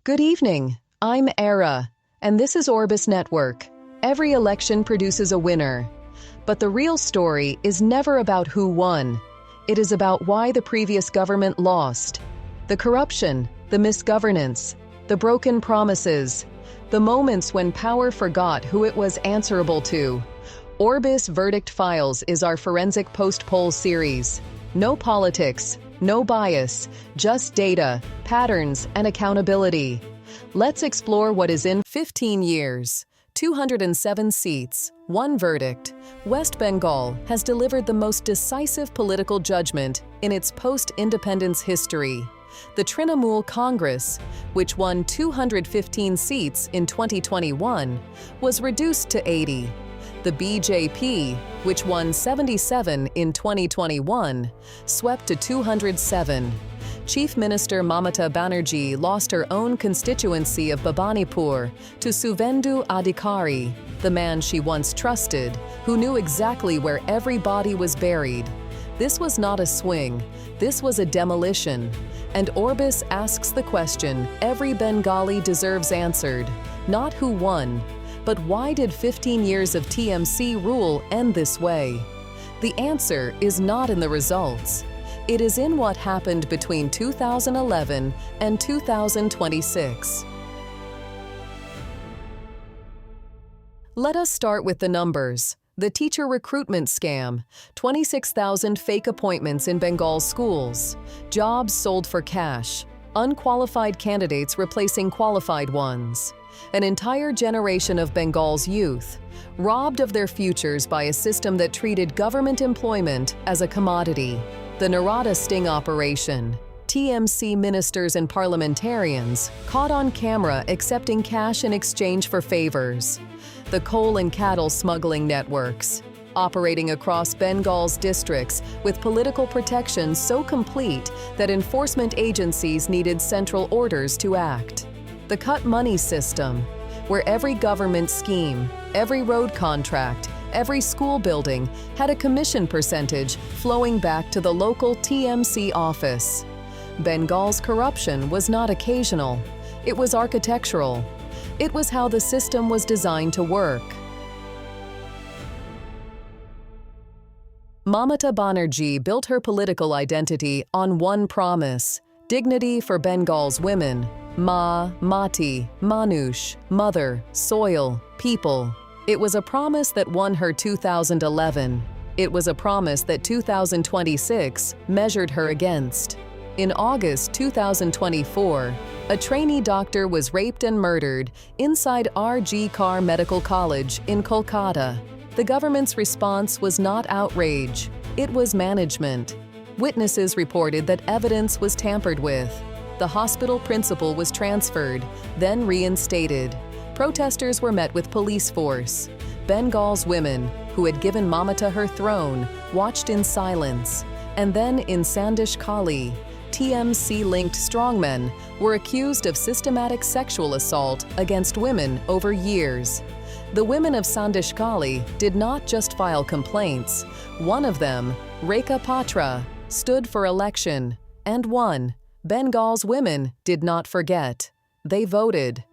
Good evening. I'm Era, and this is Orbis Network. Every election produces a winner. But the real story is never about who won. It is about why the previous government lost. The corruption, the misgovernance, the broken promises, the moments when power forgot who it was answerable to. Orbis Verdict Files is our forensic post-poll series. No politics, no bias, just data, patterns, and accountability. Let's explore what is in 15 years, 207 seats, one verdict. West Bengal has delivered the most decisive political judgment in its post-independence history. The Trinamool Congress, which won 215 seats in 2021, was reduced to 80. The BJP, which won 77 in 2021, swept to 207. Chief Minister Mamata Banerjee lost her own constituency of Bhabanipur to Suvendu Adhikari, the man she once trusted, who knew exactly where every body was buried. This was not a swing, this was a demolition. And Orbis asks the question every Bengali deserves answered, not who won, but why did 15 years of TMC rule end this way? The answer is not in the results. It is in what happened between 2011 and 2026. Let us start with the numbers. The teacher recruitment scam, 26,000 fake appointments in Bengal schools, jobs sold for cash, unqualified candidates replacing qualified ones. An entire generation of Bengal's youth, robbed of their futures by a system that treated government employment as a commodity. The Narada sting operation, TMC ministers and parliamentarians caught on camera accepting cash in exchange for favors. The coal and cattle smuggling networks, operating across Bengal's districts with political protection so complete that enforcement agencies needed central orders to act. The cut money system, where every government scheme, every road contract, every school building had a commission percentage flowing back to the local TMC office. Bengal's corruption was not occasional, it was architectural. It was how the system was designed to work. Mamata Banerjee built her political identity on one promise: dignity for Bengal's women. Ma, Mati, Manush, mother, soil, people. It was a promise that won her 2011. It was a promise that 2026 measured her against. In August 2024, a trainee doctor was raped and murdered inside R.G. Kar Medical College in Kolkata. The government's response was not outrage, it was management. Witnesses reported that evidence was tampered with. The hospital principal was transferred, then reinstated. Protesters were met with police force. Bengal's women, who had given Mamata her throne, watched in silence. And then in Sandeshkhali, TMC-linked strongmen were accused of systematic sexual assault against women over years. The women of Sandeshkhali did not just file complaints. One of them, Rekha Patra, stood for election and won. Bengal's women did not forget. They voted.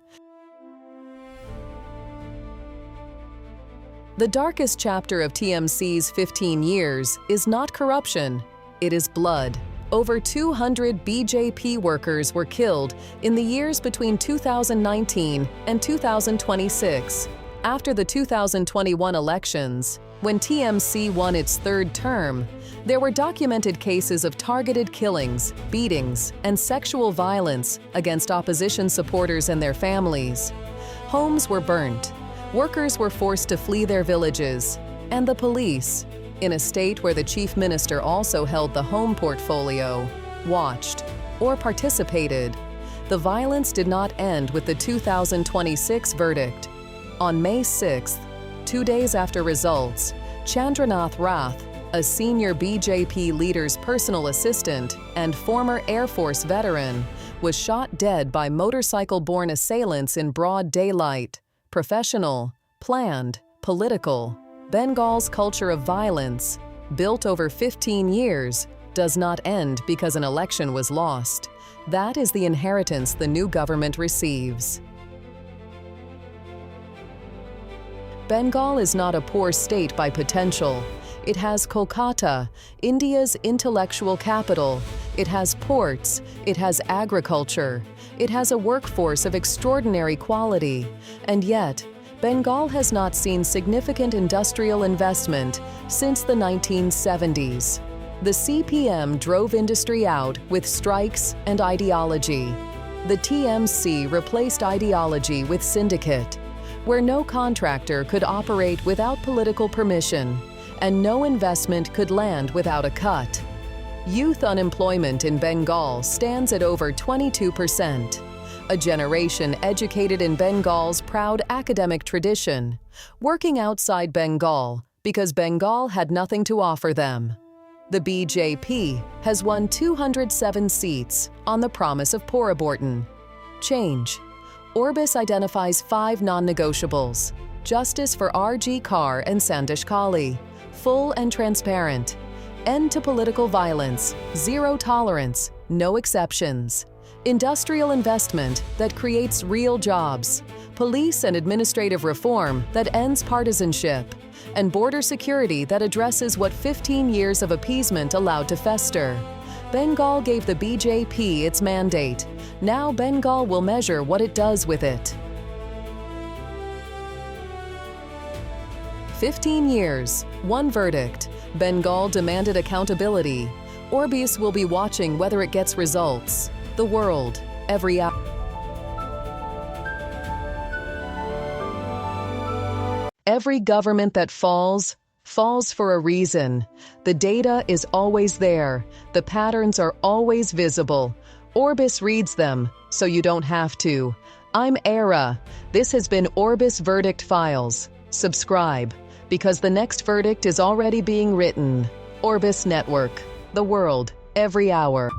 The darkest chapter of TMC's 15 years is not corruption, it is blood. Over 200 BJP workers were killed in the years between 2019 and 2026. After the 2021 elections, when TMC won its third term, there were documented cases of targeted killings, beatings, and sexual violence against opposition supporters and their families. Homes were burnt, workers were forced to flee their villages, and the police, in a state where the chief minister also held the home portfolio, watched or participated. The violence did not end with the 2026 verdict. On May 6th, 2 days after results, Chandranath Rath, a senior BJP leader's personal assistant and former Air Force veteran, was shot dead by motorcycle-borne assailants in broad daylight. Professional, planned, political. Bengal's culture of violence, built over 15 years, does not end because an election was lost. That is the inheritance the new government receives. Bengal is not a poor state by potential. It has Kolkata, India's intellectual capital. It has ports. It has agriculture. It has a workforce of extraordinary quality. And yet, Bengal has not seen significant industrial investment since the 1970s. The CPM drove industry out with strikes and ideology. The TMC replaced ideology with syndicate, where no contractor could operate without political permission, and no investment could land without a cut. Youth unemployment in Bengal stands at over 22%. A generation educated in Bengal's proud academic tradition, working outside Bengal because Bengal had nothing to offer them. The BJP has won 207 seats on the promise of Poriborton. Change. Orbis identifies 5 non-negotiables: justice for RG Kar and Sandeshkhali, full and transparent, end to political violence, zero tolerance, no exceptions, industrial investment that creates real jobs, police and administrative reform that ends partisanship, and border security that addresses what 15 years of appeasement allowed to fester. Bengal gave the BJP its mandate. Now Bengal will measure what it does with it. 15 years, one verdict. Bengal demanded accountability. Orbis will be watching whether it gets results. The world, every hour. Every government that falls for a reason. The data is always there. The patterns are always visible. Orbis reads them, so you don't have to. I'm Era. This has been Orbis Verdict Files. Subscribe, because the next verdict is already being written. Orbis Network. The world, every hour.